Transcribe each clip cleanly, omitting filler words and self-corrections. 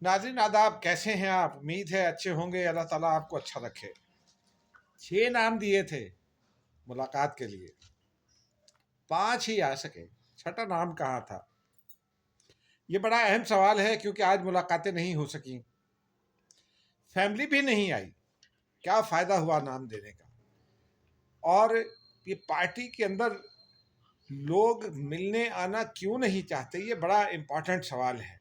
नाज़रीन आदाब, कैसे हैं आप? उम्मीद है अच्छे होंगे। अल्लाह ताला आपको अच्छा रखे। 6 नाम दिए थे मुलाकात के लिए, 5 ही आ सके, छठा नाम कहाँ था? ये बड़ा अहम सवाल है क्योंकि आज मुलाकातें नहीं हो सकी, फैमिली भी नहीं आई। क्या फ़ायदा हुआ नाम देने का? और ये पार्टी के अंदर लोग मिलने आना क्यों नहीं चाहते? ये बड़ा इम्पोर्टेंट सवाल है।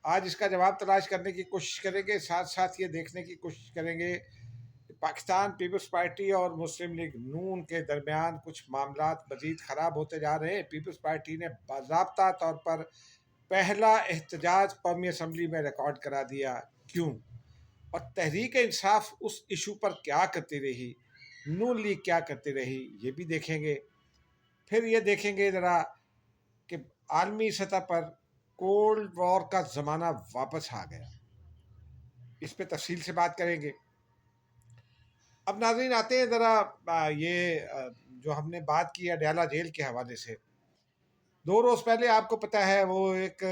आज इसका जवाब तलाश करने की कोशिश करेंगे, साथ साथ ये देखने की कोशिश करेंगे पाकिस्तान पीपल्स पार्टी और मुस्लिम लीग नून के दरमियान कुछ मामलात मजीद ख़राब होते जा रहे हैं। पीपल्स पार्टी ने बाज़ाब्ता तौर पर पहला एहतजाज कौमी असम्बली में रिकॉर्ड करा दिया। क्यों? और तहरीक इंसाफ उस इशू पर क्या करती रही, नून लीग क्या करती रही, ये भी देखेंगे। फिर ये देखेंगे ज़रा कि आलमी सतह पर कोल्ड वॉर का ज़माना वापस आ गया। इस पे तफसील से बात करेंगे। अब नाज़रीन आते हैं ज़रा जो हमने बात की अडयाला जेल के हवाले से। 2 रोज़ पहले आपको पता है वो एक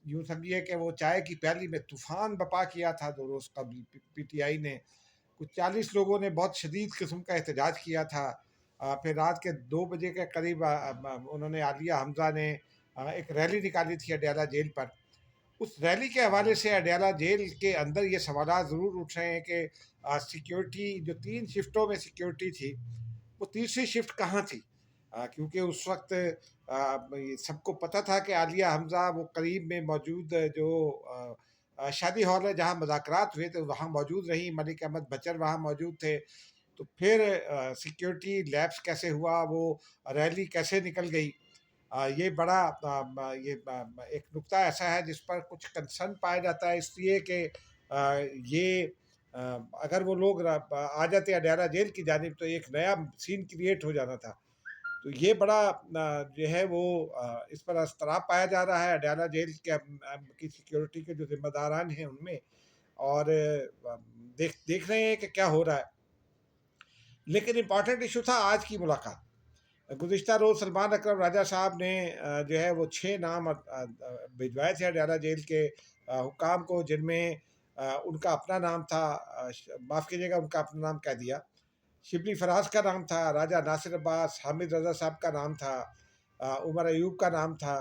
यूँ समझिए कि वो चाय की प्याली में तूफ़ान बपा किया था 2 रोज़ कबल। पीटीआई ने कुछ 40 लोगों ने बहुत शदीद किस्म का एहतजाज किया था। फिर रात के 2 बजे के करीब उन्होंने आलिया हमज़ा ने एक रैली निकाली थी अडयाला जेल पर। उस रैली के हवाले से अडयाला जेल के अंदर ये सवाल ज़रूर उठ रहे हैं कि सिक्योरिटी जो 3 शिफ्टों में सिक्योरिटी थी, वो तीसरी शिफ्ट कहाँ थी? क्योंकि उस वक्त सबको पता था कि आलिया हमज़ा वो करीब में मौजूद जो शादी हॉल है जहाँ मुज़ाकरात हुए थे वहाँ मौजूद रहीं। मलिक अहमद बचर वहाँ मौजूद थे। तो फिर सिक्योरिटी लैप्स कैसे हुआ, वो रैली कैसे निकल गई? ये बड़ा एक नुक्ता ऐसा है जिस पर कुछ कंसर्न पाया जाता है, इसलिए कि ये अगर वो लोग आ जाते अडयाला जेल की जानिब तो एक नया सीन क्रिएट हो जाना था। तो ये बड़ा जो है वो इस पर अस्तराब पाया जा रहा है अडयाला जेल के की सिक्योरिटी के जो जिम्मेदारान हैं उनमें। और देख देख रहे हैं कि क्या हो रहा है। लेकिन इम्पॉर्टेंट इशू था आज की मुलाकात। गुज़िश्ता रोज़ सलमान अकरम राजा साहब ने जो है वो 6 नाम भिजवाए थे अडयाला जेल के हुकाम को, जिनमें उनका अपना नाम था, माफ़ कीजिएगा उनका अपना नाम कह दिया, शिबली फराज का नाम था, राजा नासिर अब्बास, हामिद रज़ा साहब का नाम था, उमर अयूब का नाम था,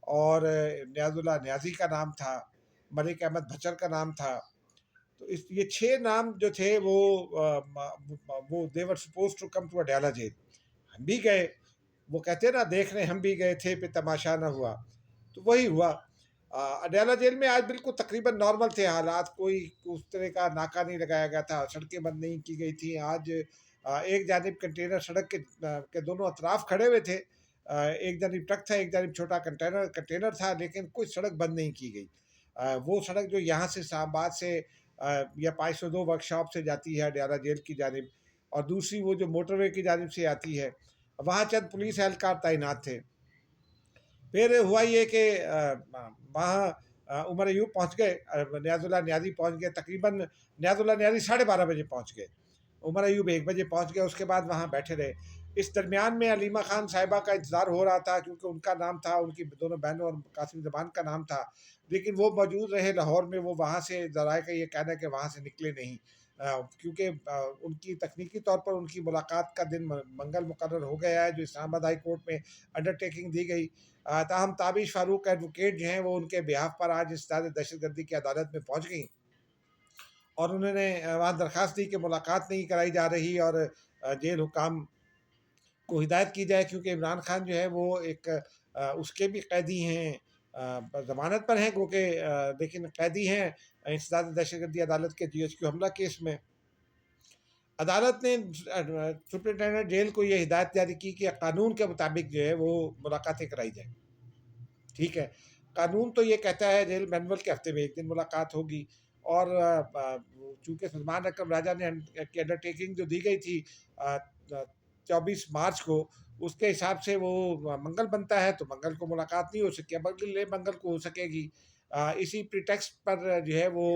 और न्याजुल्लाह न्याजी का नाम था, मलिक अहमद भचर का नाम था। तो इस ये 6 नाम जो थे वो they were suppose to come to Adiala jail. हम भी गए। वो कहते हैं ना, देखने हम भी गए थे पे तमाशा ना हुआ। तो वही हुआ। अडयाला जेल में आज बिल्कुल तकरीबन नॉर्मल थे हालात। कोई उस तरह का नाका नहीं लगाया गया था, सड़कें बंद नहीं की गई थी आज। एक जानिब कंटेनर सड़क के दोनों अतराफ खड़े हुए थे। एक जानिब ट्रक था, एक जानिब छोटा कंटेनर कंटेनर था, लेकिन कोई सड़क बंद नहीं की गई। वो सड़क जो यहाँ से इस्लामाबाद से या 502 वर्कशॉप से जाती है अडयाला जेल की जानिब, और दूसरी वो जो मोटरवे की जानिब से आती है, वहाँ चंद पुलिस एहलकार तैनात थे। फिर हुआ ये कि वहाँ उमर अयूब पहुँच गए, न्याजुल्लाह न्याजी पहुँच गए। तकरीबन न्याजुल्लाह न्याजी 12:30 बजे पहुँच गए, उमर अयूब 1 बजे पहुँच गए। उसके बाद वहाँ बैठे रहे। इस दरमियान में अलीमा खान साहिबा का इंतज़ार हो रहा था, क्योंकि उनका नाम था, उनकी दोनों बहनों और कासिम ज़बान का नाम था। लेकिन वो मौजूद रहे लाहौर में। वो वहाँ से ज़राए का ये कहना है कि वहाँ से निकले नहीं, क्योंकि उनकी तकनीकी तौर पर उनकी मुलाकात का दिन मंगल मुकर्रर हो गया है, जो इस्लामाबाद हाई कोर्ट में अंडरटेकिंग दी गई। ताहम ताबिश फ़ारूक एडवोकेट जो हैं वो उनके बिहाफ पर आज इस्ताद दहशतगर्दी की अदालत में पहुँच गई, और उन्होंने वहाँ दरख्वास्त दी कि मुलाकात नहीं कराई जा रही, और जेल हुकाम को हिदायत की जाए, क्योंकि इमरान खान जो है वो एक उसके भी कैदी हैं, ज़मानत पर हैं क्योंकि, लेकिन कैदी हैं इंसदाद दहशतगर्दी अदालत के GHQ हमला केस में। अदालत ने सुप्रिटेंडेंट जेल को ये हिदायत जारी की कि कानून के मुताबिक जो है वो मुलाकातें कराई जाए। ठीक है, कानून तो ये कहता है जेल मैनुअल के हफ्ते में 1 दिन मुलाकात होगी। और चूंकि सलमान अकरम राजा ने की अंडरटेकिंग जो दी गई थी 24 मार्च को, उसके हिसाब से वो मंगल बनता है, तो मंगल को मुलाकात नहीं हो सकी। अब अगले मंगल को हो सकेगी। इसी प्रिटेक्स्ट पर जो है वो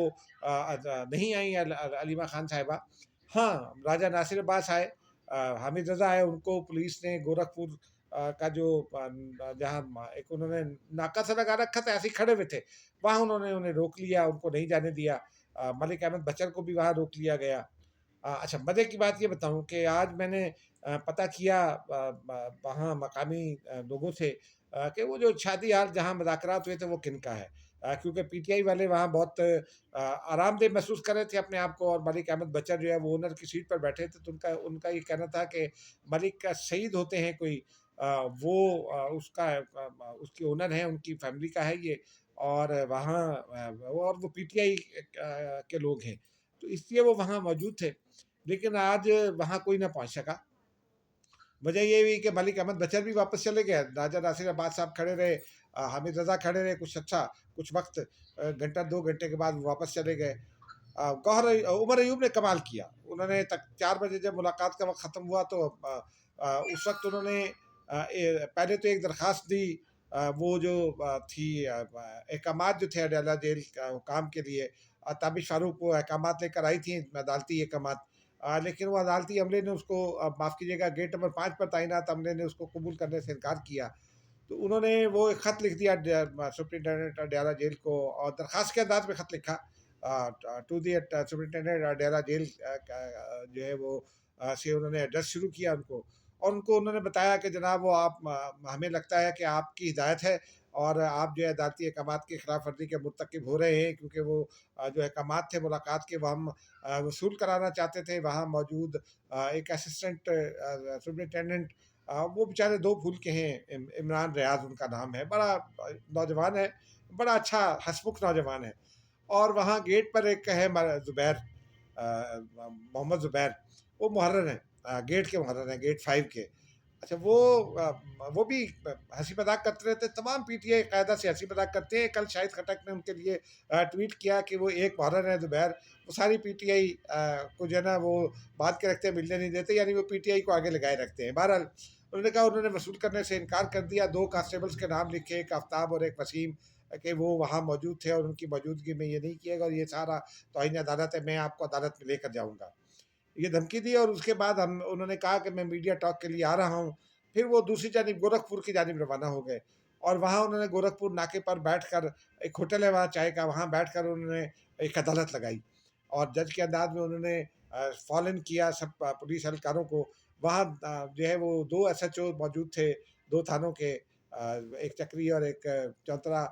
नहीं आई अलीमा खान साहिबा। हाँ, राजा नासिर अब्बास आए, हामिद रज़ा आए, उनको पुलिस ने गोरखपुर का जो जहाँ एक उन्होंने नाका सा लगा रखा था, ऐसे ही खड़े हुए थे, वहाँ उन्होंने उन्हें रोक लिया, उनको नहीं जाने दिया। मलिक अहमद बचर को भी वहाँ रोक लिया गया। अच्छा, मज़े की बात ये बताऊँ कि आज मैंने पता किया वहाँ मकामी लोगों से कि वो जो शादी हाल जहाँ मुज़ाकरात हुए थे वो किनका है। क्योंकि पीटीआई वाले वहाँ बहुत आरामदेह महसूस कर रहे थे अपने आप को, और मलिक अहमद बचर जो है वो ओनर की सीट पर बैठे थे, तो उनका उनका ये कहना था कि मलिक का शहीद होते हैं कोई, वो उसका उसके ओनर हैं, उनकी फैमिली का है ये, और वहाँ और वो पीटीआई के लोग हैं, तो इसलिए वो वहाँ मौजूद थे। लेकिन आज वहाँ कोई ना पहुँच सका। वजह ये हुई कि मलिक अहमद बचर भी वापस चले गए, राजा नासिर अब्बास साहब खड़े रहे, हामिद रज़ा खड़े रहे कुछ अच्छा कुछ वक्त, घंटा 2 घंटे के बाद वो वापस चले गए। गौहर उमर अयूब ने कमाल किया, उन्होंने तक 4 बजे जब मुलाकात का वक्त ख़त्म हुआ तो उस वक्त उन्होंने पहले तो एक दरख्वास्त दी, वो जो थी अहकामात जो थे अडयाला जेल काम के लिए, ताबिश फारूक वो अहकामात लेकर आई थी, अदालती अहकामात, लेकिन वो अदालती अमले ने उसको माफ़ कीजिएगा गेट नंबर 5 पर तैनात अमले ने उसको कबूल करने से इनकार किया। तो उन्होंने वो एक ख़त लिख दिया सुप्रिंटेंडेंट अडयाला जेल को, और दरख्वास्त के अंदाज में ख़त लिखा to the superintendent Adiala jail जो है वो से उन्होंने एड्रेस शुरू किया उनको, और उनको उन्होंने बताया कि जनाब वो आप हमें लगता है कि आपकी हिदायत है और आप जो है अदालती अहकामात की खिलाफ वर्जी के मुर्तकिब हो रहे हैं, क्योंकि वो जो अहकामात थे मुलाकात के वो हम वसूल कराना चाहते थे। वहाँ मौजूद एक असिस्टेंट सुप्रिंटेंडेंट, वो बेचारे 2 फूल के हैं, इमरान रियाज़ उनका नाम है, बड़ा नौजवान है, बड़ा अच्छा हँसमुख नौजवान है। और वहाँ गेट पर एक है ज़ुबैर, मोहम्मद ज़ुबैर, वो मुहर्रिर हैं, गेट के मुहर्रिर हैं, गेट 5 के। अच्छा, वो भी हँसी मज़ाक करते रहते हैं, तमाम पीटीआई कायदा से हँसी मज़ाक करते हैं। कल शाहिद खटक ने उनके लिए ट्वीट किया कि वो एक मुहर्रिर है ज़ुबैर, वो सारी पीटीआई को जो है ना वो बांध के रखते हैं, मिलने नहीं देते, यानी वो पीटीआई को आगे लगाए रखते हैं। बहरहाल उन्होंने कहा उन्होंने वसूल करने से इनकार कर दिया। 2 कांस्टेबल्स के नाम लिखे, एक आफ्ताब और एक वसीम, कि वो वहाँ मौजूद थे और उनकी मौजूदगी में ये नहीं किएगा और ये सारा तौहीन अदालत है, मैं आपको अदालत में लेकर जाऊँगा। ये धमकी दी, और उसके बाद हम उन्होंने कहा कि मैं मीडिया टॉक के लिए आ रहा हूँ। फिर वो दूसरी जानिब गोरखपुर की जानिब रवाना हो गए, और वहाँ उन्होंने गोरखपुर नाके पर बैठकर, एक होटल है वहाँ चाय का, वहाँ बैठकर उन्होंने एक अदालत लगाई, और जज के अंदाज में उन्होंने फ़ॉलो किया सब पुलिस एहलकारों को। वहाँ जो है वो 2 एसएचओ मौजूद थे, 2 थानों के, एक चक्री और एक चौतरा,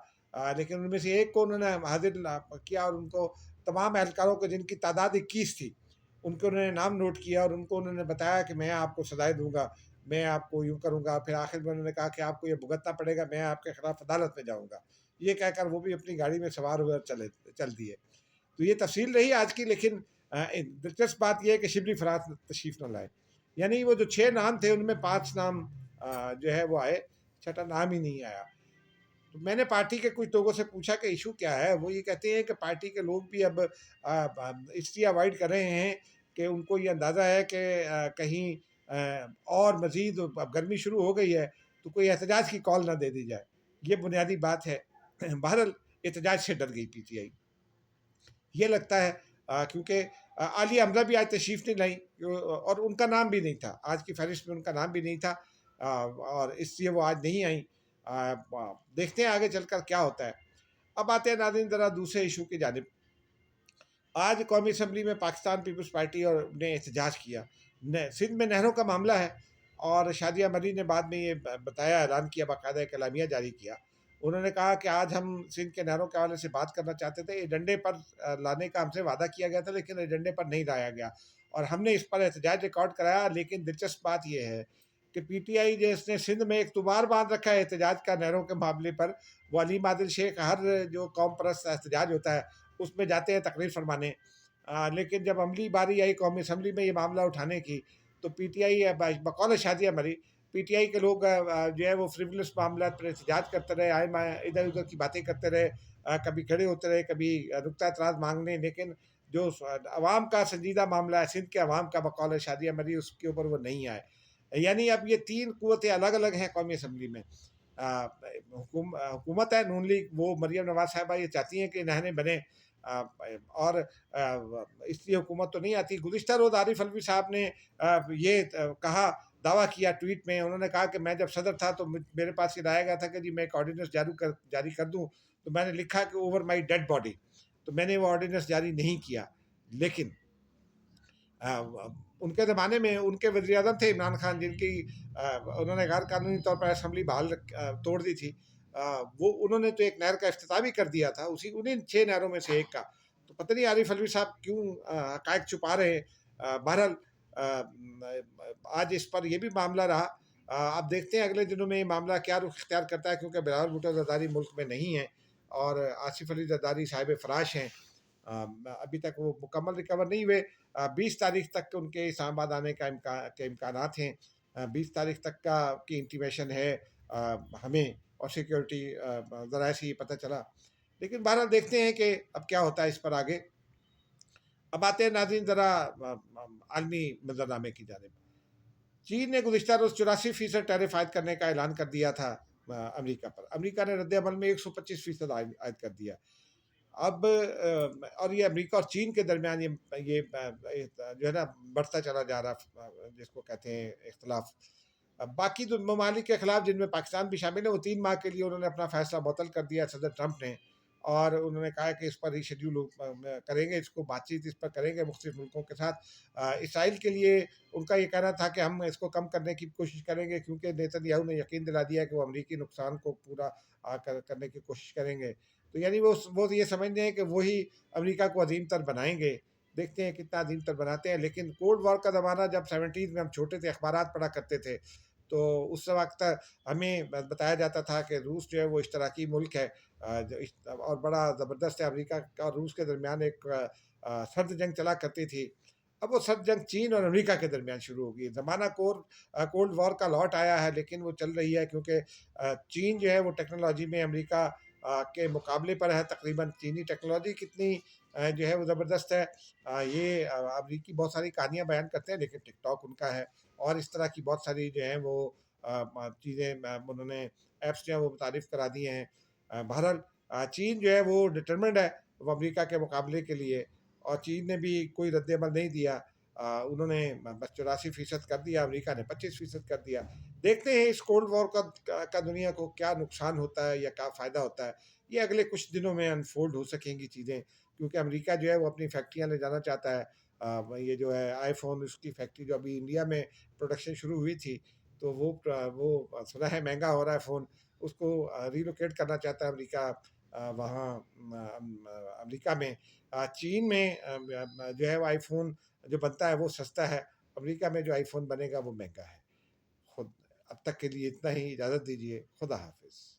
लेकिन उनमें से एक को उन्होंने हाज़िर किया, और उनको तमाम एहलकारों को जिनकी तादाद 21 थी, उनके उन्होंने नाम नोट किया, और उनको उन्होंने बताया कि मैं आपको सज़ाएँ दूँगा, मैं आपको यूँ करूँगा। फिर आखिर में उन्होंने कहा कि आपको ये भुगतना पड़ेगा, मैं आपके खिलाफ अदालत में जाऊँगा। ये कहकर वो भी अपनी गाड़ी में सवार हुए और चल दिए। तो ये तफ़सील रही आज की, लेकिन एक दिलचस्प बात ये है कि शिबली फराज तशरीफ़ ना लाए। यानी वो जो 6 नाम थे उनमें 5 नाम जो है वो आए, छठा नाम ही नहीं आया। तो मैंने पार्टी के कुछ लोगों से पूछा कि इशू क्या है? वो ये कहते हैं कि पार्टी के लोग भी अब इसलिए अवॉइड कर रहे हैं कि उनको ये अंदाज़ा है कि कहीं और मज़ीद अब गर्मी शुरू हो गई है, तो कोई एहतजाज की कॉल ना दे दी जाए। ये बुनियादी बात है। बहरहाल एहतजाज से डर गई पीटीआई। ये लगता है क्योंकि आलिया हमज़ा भी आज तशरीफ़ नहीं लाई, और उनका नाम भी नहीं था, आज की फ़हरिस्त में उनका नाम भी नहीं था, और इसलिए वो आज नहीं आई। देखते हैं आगे चलकर क्या होता है। अब आते हैं नाज़रीन ज़रा दूसरे इशू की जानिब। आज कौमी असम्बली में पाकिस्तान पीपल्स पार्टी और ने एहतजाज किया। सिंध में नहरों का मामला है, और शादिया मरी ने बाद में ये बताया, ऐलान किया, बाकायदा एक एलामिया जारी किया। उन्होंने कहा कि आज हम सिंध के नहरों के हवाले से बात करना चाहते थे, एजेंडे पर लाने का हमसे वादा किया गया था, लेकिन एजेंडे पर नहीं लाया गया, और हमने इस पर एहतजाज रिकॉर्ड कराया। लेकिन दिलचस्प बात यह है कि पीटीआई जिसने सिंध में एक तुबार बांध रखा है एहतजाज का नहरों के मामले पर, वो अलीम आदिल शेख हर जो कौम परस्त एहतजाज होता है उसमें जाते हैं तकरीर फरमाने। लेकिन जब अमली बारी आई कौमी असम्बली में ये मामला उठाने की, तो पीटीआई बकौल शादिया मरी, पीटीआई के लोग जो है वो फ्रिवलेस मामला पर एहतजाज करते रहे, आए माए इधर उधर की बातें करते रहे, कभी खड़े होते रहे, कभी रुकता एतराज़ मांगने, लेकिन जो अवाम का संजीदा मामला है, सिंध के अवाम का, बकौल शादिया मरी, उसके ऊपर वो नहीं आए। यानी अब ये 3 कुव्वतें अलग अलग हैं कौमी असम्बली में। हुकूमत है नून लीग, वो मरियम नवाज साहिबा ये चाहती हैं कि नहरें बने, और इसलिए हुकूमत तो नहीं आती। गुज़िश्ता रोज़ आरिफ अलवी साहब ने ये कहा दावा किया ट्वीट में। उन्होंने कहा कि मैं जब सदर था तो मेरे पास ये लाया गया था कि जी मैं एक ऑर्डिनेंस जारी कर दूं, तो मैंने लिखा कि ओवर माय डेड बॉडी, तो मैंने वो ऑर्डिनेंस जारी नहीं किया। लेकिन उनके ज़माने में उनके वज़ीर आज़म थे इमरान खान, जिनकी उन्होंने गैर कानूनी तौर पर असेंबली तोड़ दी थी। वो उन्होंने तो एक नहर का इफ्तिताह भी कर दिया था, उसी उन्हीं 6 नहरों में से एक का। तो पता नहीं आरिफ अलवी साहब क्यों हक़ाइक़ छुपा रहे हैं। बहरहाल आज इस पर ये भी मामला रहा। अब देखते हैं अगले दिनों में ये मामला क्या रुख इख्तियार करता है, क्योंकि बिलावल भुट्टो ज़रदारी मुल्क में नहीं है और आसिफ अली ज़रदारी साहिब फ़राश हैं। अभी तक वो मुकम्मल रिकवर नहीं हुए। 20 तारीख तक उनके इस्लामाबाद आने के इम्कानात हैं। 20 तारीख तक का की इंटीमेशन है हमें, और सिक्योरिटी ज़राए से ये पता चला। लेकिन बहरहाल देखते हैं कि अब क्या होता है इस पर आगे। अब आते हैं नाज़रीन ज़रा आलमी मंजरनामे की जानिब। चीन ने गुज़िश्ता रोज़ 84% टैरिफ आयद करने का ऐलान कर दिया था अमरीका पर। अमरीका ने रद्द अमल में 125% आयद कर दिया। अब और ये अमेरिका और चीन के दरमियान जो है ना बढ़ता चला जा रहा, जिसको कहते हैं इख्तलाफ। बाकी जो ममालिक के खिलाफ, जिनमें पाकिस्तान भी शामिल है, वो 3 माह के लिए उन्होंने अपना फैसला मुअत्तल कर दिया सदर ट्रंप ने। और उन्होंने कहा है कि इस पर रीशेड्यूल करेंगे, इसको बातचीत इस पर करेंगे मुख्तलिफ मुल्कों के साथ। इसराइल के लिए उनका ये कहना था कि हम इसको कम करने की कोशिश करेंगे, क्योंकि नेतन्याहू ने यकीन दिला दिया कि वो अमरीकी नुकसान को पूरा करने की कोशिश करेंगे। तो यानी वो ये समझते हैं कि वही अमेरिका को अजीम तर बनाएंगे। देखते हैं कितना अजीम तर बनाते हैं। लेकिन कोल्ड वॉर का ज़माना जब 70s में हम छोटे थे, अखबारात पढ़ा करते थे, तो उस वक्त हमें बताया जाता था कि रूस जो है वो इश्तराकी मुल्क है, और बड़ा ज़बरदस्त है। अमेरिका और रूस के दरमियान एक सर्द जंग चला करती थी। अब वो सर्द जंग चीन और अमेरिका के दरमियान शुरू होगी। ज़माना कोल्ड वॉर का लौट आया है, लेकिन वो चल रही है, क्योंकि चीन जो है वो टेक्नोलॉजी में अमेरिका के मुकाबले पर है तकरीबन। चीनी टेक्नोलॉजी कितनी जो है वो ज़बरदस्त है, ये अमरीकी बहुत सारी कहानियाँ बयान करते हैं, लेकिन टिकटॉक उनका है। और इस तरह की बहुत सारी जो हैं वो चीज़ें उन्होंने ऐप्स जो है वो तारीफ़ करा दी हैं। बहरहाल चीन जो है वो डिटरमिन्ड है वो अमेरिका के मुकाबले के लिए, और चीन ने भी कोई रद्द-ए-अमल नहीं दिया। उन्होंने बस 84% कर दिया, अमेरिका ने 25% कर दिया। देखते हैं इस कोल्ड वॉर का दुनिया को क्या नुकसान होता है या क्या फ़ायदा होता है। ये अगले कुछ दिनों में अनफोल्ड हो सकेंगी चीज़ें, क्योंकि अमेरिका जो है वो अपनी फैक्ट्रियाँ ले जाना चाहता है। ये जो है आईफ़ोन, उसकी फैक्ट्री जो अभी इंडिया में प्रोडक्शन शुरू हुई थी, तो वो सुना है महँगा हो रहा है फ़ोन, उसको रिलोकेट करना चाहता है अमेरिका वहाँ अमेरिका में। चीन में जो है वो आईफ़ोन जो बनता है वो सस्ता है, अमेरिका में जो आईफ़ोन बनेगा वो महँगा है। खुद अब तक के लिए इतना ही, इजाज़त दीजिए। खुदा हाफ़िज़।